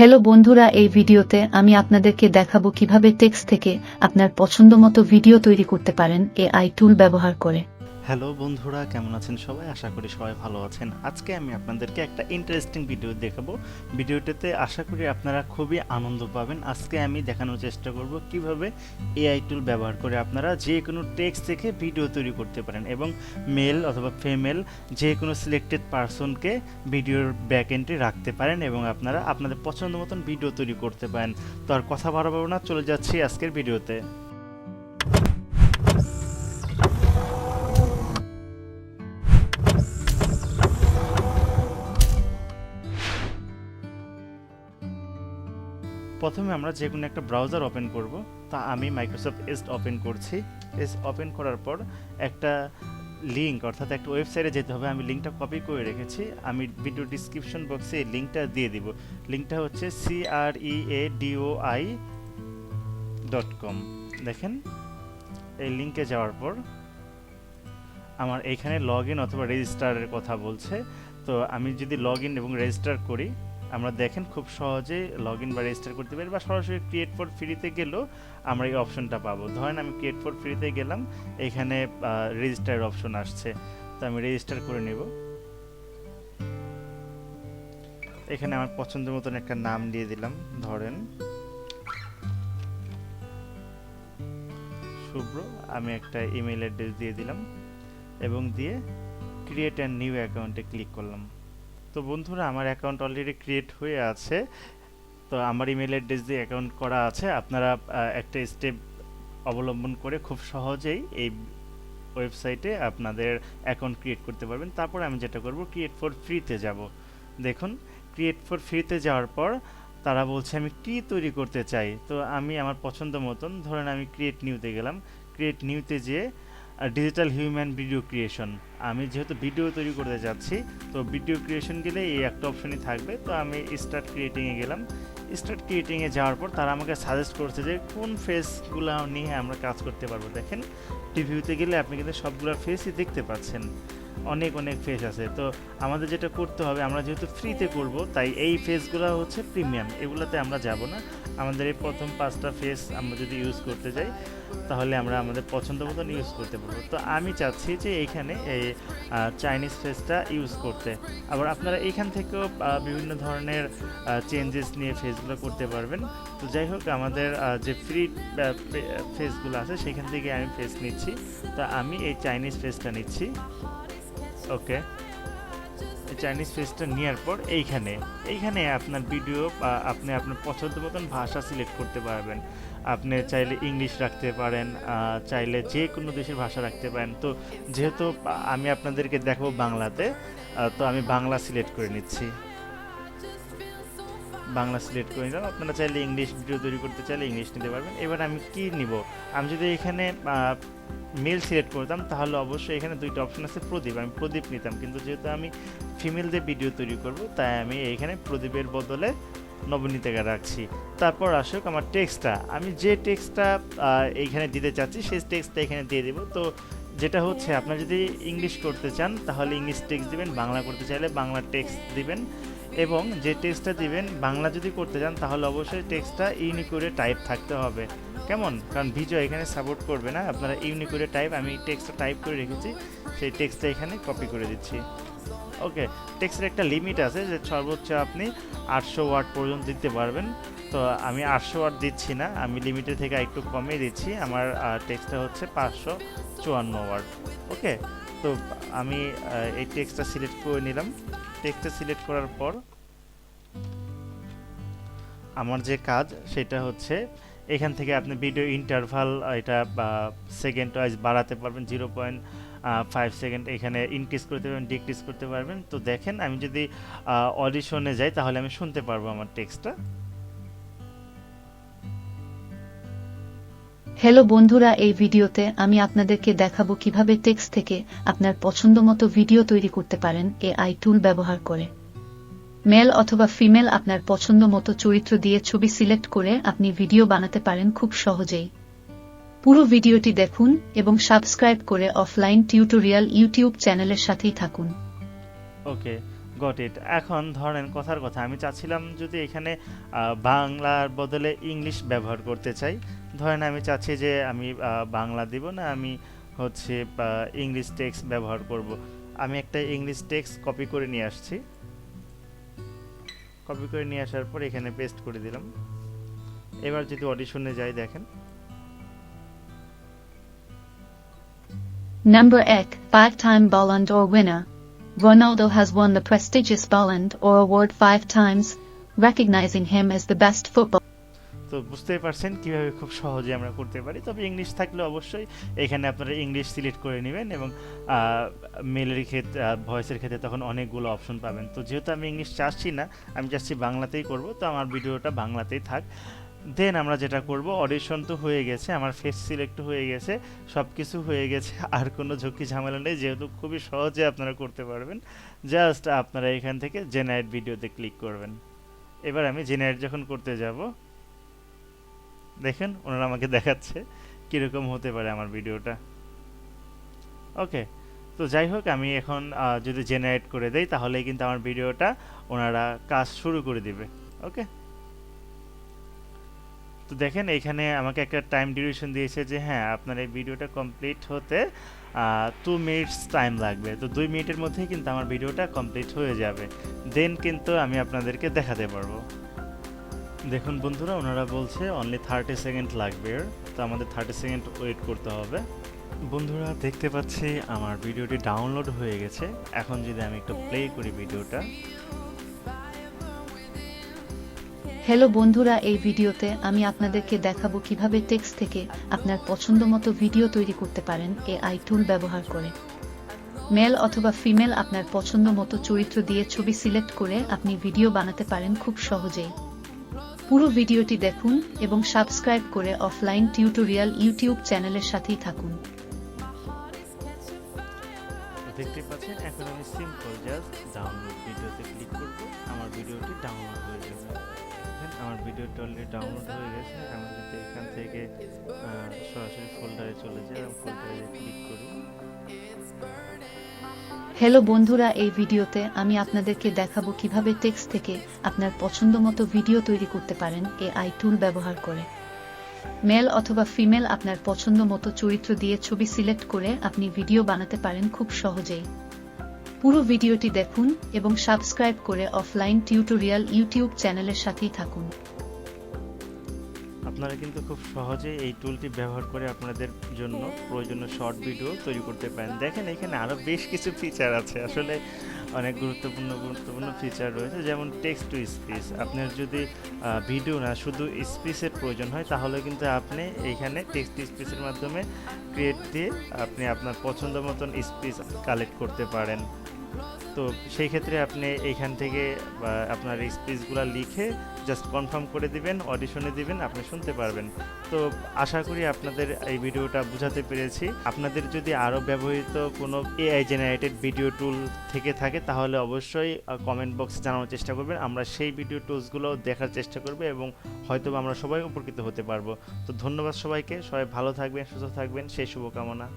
Hello বন্ধুরা, এই ভিডিওতে আমি আপনাদেরকে দেখাবো কিভাবে টেক্সট থেকে আপনার পছন্দমতো ভিডিও তৈরি করতে পারেন এআই টুল ব্যবহার করে। হ্যালো বন্ধুরা, কেমন আছেন সবাই? আশা করি সবাই ভালো আছেন। আজকে আমি আপনাদেরকে একটা ইন্টারেস্টিং ভিডিও দেখাবো। ভিডিওটাতে আশা করি আপনারা খুবই আনন্দ পাবেন। আজকে আমি দেখানোর চেষ্টা করব কিভাবে এআই টুল ব্যবহার করে আপনারা যে কোনো টেক্সট থেকে ভিডিও তৈরি করতে পারেন এবং মেল অথবা ফিমেল যে কোনো সিলেক্টেড পারসনকে ভিডিওর ব্যাকএন্ডে রাখতে পারেন এবং আপনারা আপনাদের পছন্দ মতন ভিডিও তৈরি করতে পারেন। তো আর কথা বাড়াবো না, চলে যাচ্ছি আজকের ভিডিওতে। প্রথমে আমরা যে কোনো একটা ব্রাউজার ওপেন করব। তা আমি মাইক্রোসফট এজ ওপেন করছি। এজ ওপেন করার পর একটা লিঙ্ক অর্থাৎ একটা ওয়েবসাইটে যেতে হবে। আমি লিঙ্কটা কপি করে রেখেছি, আমি ভিডিও ডিসক্রিপশন বক্সে এই লিঙ্কটা দিয়ে দিব। লিঙ্কটা হচ্ছে creadoi.com। দেখেন, এই লিঙ্কে যাওয়ার পর আমার এইখানে লগ ইন অথবা রেজিস্টারের কথা বলছে। তো আমি যদি লগ ইন এবং রেজিস্টার করি, আমরা দেখেন খুব সহজেই লগ ইন বা রেজিস্টার করতে পারি, বা সরাসরি ক্রিয়েট ফর ফ্রিতে গেলেও আমরা এই অপশনটা পাবো। ধরেন আমি ক্রিয়েট ফর ফ্রিতে গেলাম, এখানে রেজিস্টারের অপশন আসছে, তো আমি রেজিস্টার করে নেব। এখানে আমার পছন্দ মতন একটা নাম দিয়ে দিলাম, ধরেন শুভ্র। আমি একটা ইমেল অ্যাড্রেস দিয়ে দিলাম এবং দিয়ে ক্রিয়েট অ্যান্ড নিউ অ্যাকাউন্টে ক্লিক করলাম। তো বন্ধুরা, আমার অ্যাকাউন্ট অলরেডি ক্রিয়েট হয়ে আছে। তো আমার ইমেল অ্যাড্রেস দিয়ে অ্যাকাউন্ট করা আছে। আপনারা একটা স্টেপ অবলম্বন করে খুব সহজেই এই ওয়েবসাইটে আপনাদের অ্যাকাউন্ট ক্রিয়েট করতে পারবেন। তারপর আমি যেটা করব, ক্রিয়েট ফর ফ্রিতে যাব। দেখুন, ক্রিয়েট ফর ফ্রিতে যাওয়ার পর তারা বলছে আমি কি তৈরি করতে চাই। তো আমি আমার পছন্দ মতন, ধরেন আমি ক্রিয়েট নিউতে গেলাম। ক্রিয়েট নিউতে যেয়ে ডিজিটাল হিউম্যান ভিডিও ক্রিয়েশন, আমি যেহেতু ভিডিও তৈরি করতে যাচ্ছি, তো ভিডিও ক্রিয়েশন গেলে এই একটা অপশনই থাকবে। তো আমি স্টার্ট ক্রিয়েটিংয়ে গেলাম। স্টার্ট ক্রিয়েটিংয়ে যাওয়ার পর তারা আমাকে সাজেস্ট করছে যে কোন ফেসগুলো নিয়ে আমরা কাজ করতে পারবো। দেখেন, টিভিতে গেলে আপনি কিন্তু সবগুলোর ফেসই দেখতে পাচ্ছেন, অনেক অনেক ফেস আছে। তো আমাদের যেটা করতে হবে, আমরা যেহেতু ফ্রিতে করব, তাই এই ফেসগুলো হচ্ছে প্রিমিয়াম, এগুলোতে আমরা যাব না। আমাদের এই প্রথম 5টা ফেস আমরা যদি ইউজ করতে যাই, তাহলে আমরা আমাদের পছন্দ মতন ইউজ করতে পারবো। তো আমি চাচ্ছি যে এইখানে এই চাইনিজ ফেসটা ইউজ করতে। আবার আপনারা এইখান থেকেও বিভিন্ন ধরনের চেঞ্জেস নিয়ে ফেসগুলো করতে পারবেন। তো যাই হোক, আমাদের যে ফ্রি ফেসগুলো আছে সেখান থেকে আমি ফেস নিচ্ছি। তো আমি এই চাইনিজ ফেসটা নিচ্ছি। ওকে, চাইনিজ ফেসটা নেওয়ার পর এইখানে আপনার ভিডিও আপনি আপনার পছন্দ মতন ভাষা সিলেক্ট করতে পারবেন। আপনি চাইলে ইংলিশ রাখতে পারেন, চাইলে যে কোনো দেশের ভাষা রাখতে পারেন। তো যেহেতু আমি আপনাদেরকে দেখাবো বাংলাতে, তো আমি বাংলা সিলেক্ট করে নিচ্ছি। বাংলা সিলেক্ট করে নিলাম। আপনারা চাইলে ইংলিশ ভিডিও তৈরি করতে চাইলে ইংলিশ নিতে পারবেন। এবার আমি কি নিব, আমি যদি এখানে মেল সিলেক্ট করতাম তাহলে অবশ্যই এখানে দুইটা অপশন আছে, প্রদীপ, আমি প্রদীপ নিতাম। কিন্তু যেহেতু আমি ফিমেলদের ভিডিও তৈরি করব, তাই আমি এইখানে প্রদীপের বদলে নবনীতাকে রাখছি। তারপর আসুক আমার টেক্সটটা, আমি যে টেক্সটটা এইখানে দিতে চাচ্ছি সেই টেক্সটটা এখানে দিয়ে দেবো। তো যেটা হচ্ছে, আপনারা যদি ইংলিশ করতে চান তাহলে ইংলিশ টেক্সট দিবেন, বাংলা করতে চাইলে বাংলা টেক্সট দিবেন। এবং যে টেক্সটটা দিবেন, বাংলা যদি করতে চান তাহলে অবশ্যই টেক্সটটা ইউনিকোডে টাইপ থাকতে হবে। কেমন? কারণ ভিডিও এখানে সাপোর্ট করবে না। আপনারা ইউনিকোডে টাইপ, আমি টেক্সটটা টাইপ করে রেখেছি, সেই টেক্সটটা এখানে কপি করে দিচ্ছি। ওকে, টেক্সটের একটা লিমিট আছে যে সর্বোচ্চ আপনি 800 ওয়ার্ড পর্যন্ত দিতে পারবেন। তো আমি 800 ওয়ার্ড দিচ্ছি না, আমি লিমিটের থেকে একটু কমিয়ে দিচ্ছি। আমার টেক্সটটা হচ্ছে 554 ওয়ার্ড। ওকে, তো আমি এই টেক্সটটা সিলেক্ট করে নিলাম। টেক্সটটা সিলেক্ট করার পর আমার যে কাজ সেটা হচ্ছে, এখান থেকে আপনি ভিডিও ইন্টারভাল এটা সেকেন্ড ওয়াইজ বাড়াতে পারবেন, 0.5 সেকেন্ড এখানে ইনক্রিজ করতে পারবেন, ডিক্রিজ করতে পারবেন। তো দেখেন, আমি যদি অডিশনে যাই তাহলে আমি শুনতে পারবো আমার টেক্সটটা। হ্যালো বন্ধুরা, এই ভিডিওতে আমি আপনাদেরকে দেখাবো কিভাবে টেক্সট থেকে আপনার পছন্দমতো ভিডিও তৈরি করতে পারেন এআই টুল ব্যবহার করে। মেল অথবা ফিমেল আপনার পছন্দ মতো চরিত্র দিয়ে ছবি সিলেক্ট করে আপনি ভিডিও বানাতে পারেন খুব সহজেই। পুরো ভিডিওটি দেখুন এবং সাবস্ক্রাইব করে অফলাইন টিউটোরিয়াল ইউটিউব চ্যানেলের সাথেই থাকুন। ওকে, গট ইট। এখন ধরেন কথার কথা, আমি চাচ্ছিলাম যদি এখানে বাংলার বদলে ইংলিশ ব্যবহার করতে চাই। ধরেন আমি চাচ্ছি যে আমি বাংলা দিব না, আমি হচ্ছে ইংলিশ টেক্সট ব্যবহার করব। আমি একটা ইংলিশ টেক্সট কপি করে নিয়ে আসছি। কপি করে নিয়ে আসার পর এখানে পেস্ট করে দিলাম। এবার যদি অডিশনে যাই, দেখেন Number 1, 5-time Ballon d'Or winner. Ronaldo has won the prestigious Ballon d'Or award 5 times, recognizing him as the best footballer. তো বুঝতেই পারছেন কিভাবে খুব সহজে আমরা করতে পারি। তবে ইংলিশ থাকলে অবশ্যই এখানে আপনারা ইংলিশ সিলেক্ট করে নেবেন এবং মেলের ক্ষেত্রে ভয়েসের ক্ষেত্রে তখন অনেকগুলো অপশন পাবেন। তো যেহেতু আমি ইংলিশ চাচ্ছি না, আমি চাচ্ছি বাংলাতেই করব, তো আমার ভিডিওটা বাংলাতেই থাক। দেন আমরা যেটা করব, অডিশন তো হয়ে গেছে, আমার ফেস সিলেক্ট হয়ে গেছে, সব কিছু হয়ে গেছে, আর কোনো ঝুঁকি ঝামেলা নেই, যেহেতু খুবই সহজে আপনারা করতে পারবেন। জাস্ট আপনারা এখান থেকে জেনারেট ভিডিওতে ক্লিক করবেন। এবার আমি জেনারেট যখন করতে যাব, দেখেন ওনারা আমাকে দেখাচ্ছে কীরকম হতে পারে আমার ভিডিওটা। ওকে, তো যাই হোক, আমি এখন যদি জেনারেট করে দেই তাহলে কিন্তু আমার ভিডিওটা ওনারা কাজ শুরু করে দিবে। ওকে, তো দেখেন এখানে আমাকে একটা টাইম ডিউরেশন দিয়েছে যে হ্যাঁ, আপনার এই ভিডিওটা কমপ্লিট হতে 2 মিনিটস টাইম লাগবে। তো 2 মিনিটের মধ্যেই কিন্তু আমার ভিডিওটা কমপ্লিট হয়ে যাবে। দেন কিন্তু আমি আপনাদেরকে দেখাতে পারবো। দেখুন বন্ধুরা, ওনারা বলছে অনলি 30 সেকেন্ড লাগবে, তো আমাদের 30 সেকেন্ড ওয়েট করতে হবে। বন্ধুরা দেখতে পাচ্ছি আমার ভিডিওটি ডাউনলোড হয়ে গেছে। এখন যদি আমি একটু প্লে করি ভিডিওটা। হ্যালো বন্ধুরা, এই ভিডিওতে আমি আপনাদেরকে দেখাবো কিভাবে টেক্সট থেকে আপনার পছন্দমতো ভিডিও তৈরি করতে পারেন এআই টুল ব্যবহার করে। মেল অথবা ফিমেল আপনার পছন্দমতো চরিত্র দিয়ে ছবি সিলেক্ট করে আপনি ভিডিও বানাতে পারেন খুব সহজেই। পুরো ভিডিওটি দেখুন এবং সাবস্ক্রাইব করে অফলাইন টিউটোরিয়াল ইউটিউব চ্যানেলের সাথেই থাকুন। দেখতে পাচ্ছেন এখন আমি সিম্পল জাস্ট ডাউনলোড ভিডিওতে ক্লিক করব, আমার ভিডিওটি ডাউনলোড হয়ে যাবে। আমার ভিডিওটা অলরেডি ডাউনলোড হয়ে গেছে। আমি যদি এখান থেকে সরাসরি ফোল্ডারে চলে যাই এবং ফোল্ডারে ক্লিক করি। হ্যালো বন্ধুরা, এই ভিডিওতে আমি আপনাদেরকে দেখাবো কিভাবে টেক্সট থেকে আপনার পছন্দমতো ভিডিও তৈরি করতে পারেন এআই টুল ব্যবহার করে। মেল অথবা ফিমেল আপনার পছন্দমতো চরিত্র দিয়ে ছবি সিলেক্ট করে আপনি ভিডিও বানাতে পারেন খুব সহজেই। পুরো ভিডিওটি দেখুন এবং সাবস্ক্রাইব করে অফলাইন টিউটোরিয়াল ইউটিউব চ্যানেলের সাথেই থাকুন। আপনারা কিন্তু খুব সহজে এই টুলটি ব্যবহার করে আপনাদের জন্য প্রয়োজনীয় শর্ট ভিডিও তৈরি করতে পারেন। দেখেন এখানে আরও বেশ কিছু ফিচার আছে, আসলে অনেক গুরুত্বপূর্ণ ফিচার রয়েছে, যেমন টেক্সট টু স্পিচ। আপনার যদি ভিডিও না শুধু স্পিচের প্রয়োজন হয় তাহলে কিন্তু আপনি এইখানে টেক্সট টু স্পিচের মাধ্যমে ক্রিয়েট দিয়ে আপনি আপনার পছন্দ মতন স্পিচ কালেক্ট করতে পারেন। তো সেই ক্ষেত্রে আপনি এইখান থেকে আপনার স্পিচগুলো লিখে জাস্ট কনফার্ম করে দিবেন, অডিশনে দিবেন, আপনি শুনতে পারবেন। তো আশা করি আপনাদের এই ভিডিওটা বোঝাতে পেরেছি। আপনাদের যদি আরও ব্যবহৃত কোনো এআই জেনারেটেড ভিডিও টুল থেকে থাকে তাহলে অবশ্যই কমেন্ট বক্সে জানানোর চেষ্টা করবেন। আমরা সেই ভিডিও টুলসগুলো দেখার চেষ্টা করব এবং হয়তো আমরা সবাই উপকৃত হতে পারবো। তো ধন্যবাদ সবাইকে, সবাই ভালো থাকবেন, সুস্থ থাকবেন, সেই শুভকামনা।